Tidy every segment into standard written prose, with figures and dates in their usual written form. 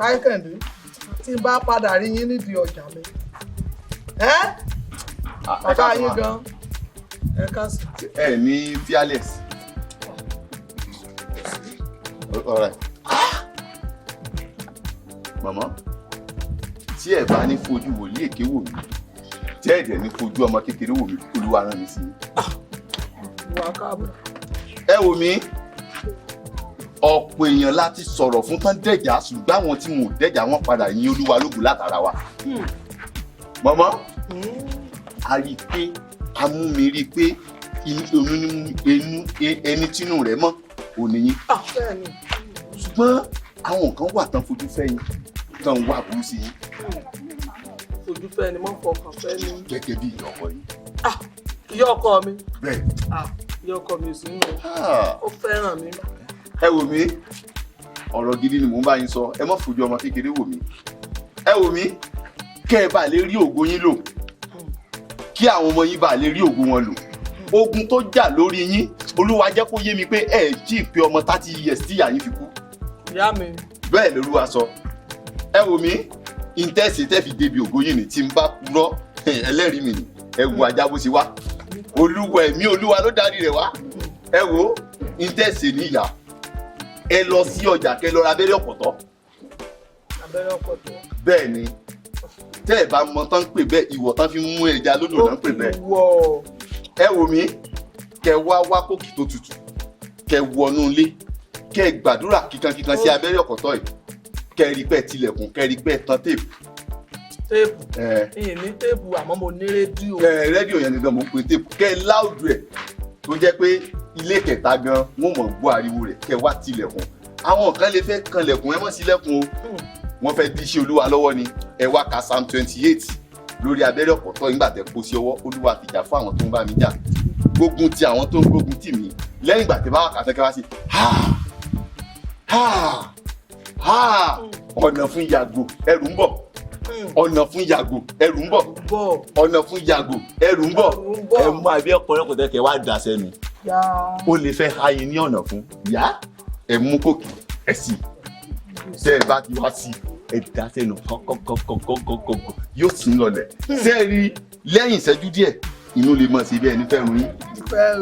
Káyọ̀kẹ́ndé tí n bá padà rí yín nídìí ọjà mi bàbá yín gan ẹ ká sí. ẹ ní fearless. All right. Màmá tí ẹ bá ní fojú wòlíì èké wò mí tí ẹ dẹ̀ ní fojú ọmọ kékeré wò mí Olúwa rán mi sí i. Ìwà káàbọ̀. Ẹ wò mí ọ̀pọ̀ èèyàn láti sọ̀rọ̀ fún tán dẹ̀jà ṣùgbọ́n àwọn tí mo dẹ̀jà wọn padà yìn Olúwa lógo látara wa. Màmá a rí i pé a mú mi rí i pé ẹni tínú rẹ̀ mọ́ òní yín. Ṣùgbọ́n àwọn kan wà tán fojú fẹ́ yín tán wà burú sí yín. Fojú fẹ́ ni mo fọkàn fẹ́ ni. Gẹ́gẹ́ bí ìyá ọkọ yín. Ìyá ọkọ mi. Bẹ́ẹ̀. Ìyá ọkọ mi sì ń lọ. Ó fẹ́ràn mi. Ẹ wò mí ọ̀rọ̀ gidi ni mò ń bá yín sọ ẹ má fojú ọmọ kékeré wò mí. Ẹ wò mí kẹ́ ẹ bá lè rí ògo yín lò kí àwọn ọmọ yín bá lè rí ògo wọn lò. Ogun tó jà lórí yín Olúwa jẹ́ kó yé mi pé ẹ jí pé ọmọ 30 years tí ìyá yín fi kú. Ìyá mi. Bẹ́ẹ̀ l'Olúwa sọ. Ẹ wò mí ìtẹ́sí tẹ́ fi débi ògo yín ni tí n bá purọ́ ẹlẹ́rìí mi ni ẹ wo ajá bó ṣe wá. Olúwa ẹ̀mí Olúwa ló darí rẹ̀ wá. Ẹ wo ìtẹ́sí ní ìyá ẹ lọ sí ọjà kẹ́ lọ ra abẹ́rẹ́ ọ̀pọ̀tọ́. Abẹ́rẹ́ ọ̀pọ̀tọ́. Bẹ́ẹ̀ ni tẹ́ ẹ bá mọ tán pè bẹ́ẹ̀ ìwọ̀ tán fi mú ẹja lódò náà pè bẹ́ẹ̀. Ẹ wò mí kẹ́ wá kókì tó tutù kẹ́ wọnú ilé kẹ́ gbàdúrà kíkankíkan sí abẹ́rẹ́ ọ̀pọ̀tọ́ yìí kẹ́ rí pẹ́ tilẹ̀kùn kẹ́ rí pẹ́ tán téèpù. Téèpù ìyìn ní téèpù àmọ́ mo ní rédíò. Rédíò yẹn gangan mo pe téèpù kẹ́ láùdù ẹ̀ tó jẹ́ pé ilé kẹta gan wọ́n mọ̀ gbọ́ ariwo rẹ̀ kẹ́ wá tilẹ̀kùn. Àwọn kan lè fẹ́ kanlẹ̀kùn ẹ mọ̀ sílẹ̀kùn o wọ́n fẹ́ di iṣẹ́ Olúwa lọ́wọ́ ni ẹ wá ka Psalm 28 lórí abẹ́rẹ́ ọ̀pọ̀tọ́ nígbà tẹ́ kó sí ọwọ́ Olúwa fìjà fún àwọn tó ń bá mi jà gbógun ti àwọn tó ń gbógun tì mí lẹ́yìn ìgbà tẹ́ bá wà kàtẹ́kẹ́ wá sí ọ̀nà fún yàgò ẹrù ń bọ̀ ọ̀nà fún yàgò ẹrù ń bọ̀ ọ̀nà fún yàgò ẹrù ń bọ̀ ẹ mú abẹ́ ọ̀pọ̀lọpọ̀ tẹ́kẹ́ wá dà sẹ́nu ó lè fẹ́ háyé ní ọ̀nà fún yá ẹ mú kòkì ẹ sì tẹ́ ẹ bá ti wá sí ẹ dá sẹ́nu kọ́kọ́kọ́kọ́kọ́kọ́ yóò sì ń lọlẹ̀ sẹ́ẹ̀rí lẹ́yìn ìṣẹ́jú díẹ̀ inú lè mọ̀ sí bí ẹni fẹ́ run yín.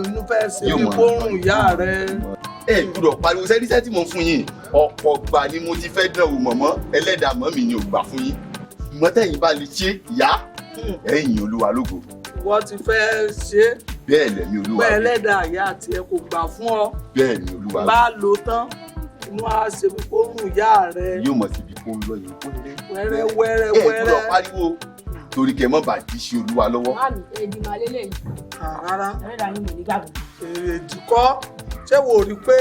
Inú fẹ́ ṣe bí kórùn ìyá rẹ̀. Ẹ gbọ́dọ̀ pariwo sẹ́ríṣẹ́ tí mo fún yín ọ̀pọ̀ gbà ni mo ti fẹ́ dán wò mọ̀mọ́ ẹlẹ́dàá mọ́ mi ni ò gbà fún yín mọ́tẹ́yìn bá lè ṣe ìyá ẹ̀yìn Olúwa lógo. Wọ́n ti fẹ́ ṣe. Bẹ́ẹ̀ lẹ̀mí Olúwa. Bẹ́ẹ̀ ẹlẹ́dàá ìyá àti ẹ kò gbà fún ọ. Bẹ́ẹ̀ ni Olúwa. Bá lò tán inú á ṣe bí kórùn ìyá rẹ̀. Yóò mọ̀ síbi kó ń lọ yìí wẹ́rẹ́. Ẹ gbọ́dọ̀ pariwo torí kẹ́ mọ́ bá di ṣe Olúwa lọ́wọ́. Máàmì èdè máa lélẹ̀ yìí. Rárá. Ẹlẹ́dàá ni mo ní gbàgbọ́. Èdè kọ́ ṣé wò rí pé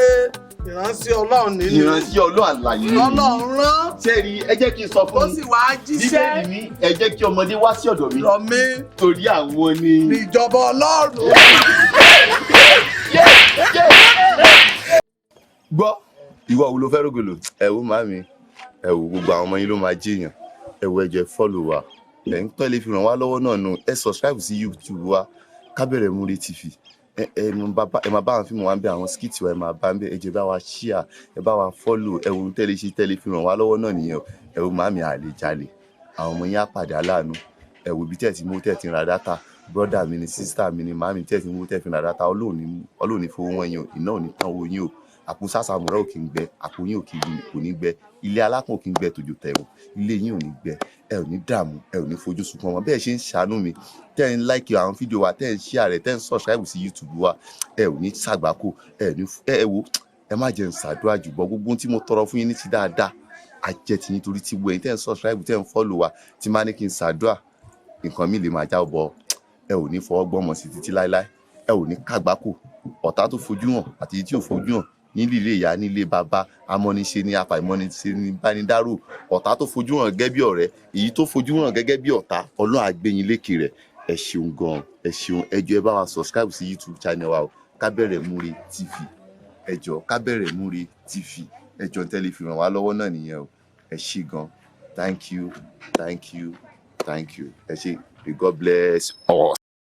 ìránṣẹ́ Ọlọ́run nínú. Ìránṣẹ́ Ọlọ́run àlàyé. Ọlọ́run rán. Sẹ́ẹ̀rí ẹ jẹ́ kí n sọ fún yín. Ó sì wá jíṣẹ́. Bíbélì ní ẹ jẹ́ kí ọmọdé wá sí ọ̀dọ̀ mi. Lọ mí. Torí àwọn ni. Ìjọba Ọlọ́run. Gbọ́ ìwọ wo ló fẹ́ rògbòlò? Ẹ wo màmí ẹ wo gbogbo àwọn ọmọ yín ló máa jẹ́yàn ẹ wo ẹ jẹ́ follow wa ẹ̀ ń tọ́lé fi ràn wá lọ́wọ́ náà nù ẹ subscribe sí YouTube wa KAMURE TV ẹ máa bá àwọn fíìmù wa ń bẹ àwọn skit wa ẹ máa bá ń bẹ ẹ jẹ́ bá wa share ẹ bá wa follow ẹ wo tẹ́lẹ̀ ṣe tẹ́lẹ̀ fi ràn wá lọ́wọ́ náà nìyẹn ẹ wo màmí àlè jalè àwọn ọmọ yín á pàdé aláàánú ẹ wo bí tẹ̀ tí mo tẹ̀ tí ń ra dátà brother mi ni sister mi ni màmí tẹ̀ tí mo tẹ̀ fi ń ra dátà ọlọ́ọ̀ni fowó wọn yín o iná ò ní tán owó yín o àpò sàṣàmùrà ò kì í gbẹ àpò yín kò ní gbẹ ilé alákùn ò kì í gbẹ tòjò tẹ̀wọ̀ ilé yín ò ní gbẹ ẹ ò ní dààmú ẹ ò ní fojú sunkún ọmọ bẹ́ẹ̀ ṣe ń ṣàánú mi tẹ́ ń like àwọn fídíò wa tẹ́ ń share rẹ̀ tẹ́ ń subscribe sí YouTube wa ẹ ò ní ṣàgbákò ẹ wo ẹ má jẹ́ ń ṣàdúrà jùbọ́ gbogbo tí mo tọrọ fún yín ní ti dáadáa àjẹ tí nítorí tí wo ẹ̀yin tẹ́ ń subscribe tẹ́ ń follow wa tí má ní kí n ṣàdúrà nǹkan mi lè máa já bọ ẹ ò ní fọwọ́ gbọ́mọ sí títí láéláé ẹ ò ní kàgbákò ọ̀tá tó fojú hàn àti tí ò fojú hàn nílé ìyá nílé bàbá amọ́niṣe ní afàìmọ́niṣe ní bánidárò ọ̀tá tó fojú hàn gẹ́gẹ́ bí ọ̀rẹ́ èyí tó fojú hàn gẹ́gẹ́ bí ọ̀tá Ọlọ́run á gbé yín lékè rẹ̀ ẹ ṣeun gan ẹ ṣeun ẹ jọ̀ọ́ ẹ bá wa subscribe sí YouTube channel wa o KAMURE TV ẹ jọ̀ọ́ KAMURE TV ẹ jọ̀ọ́ tẹ́lẹ̀ fi ràn wá lọ́wọ́ náà nìyẹn o ẹ ṣé gan thank you ẹ ṣé may God bless us.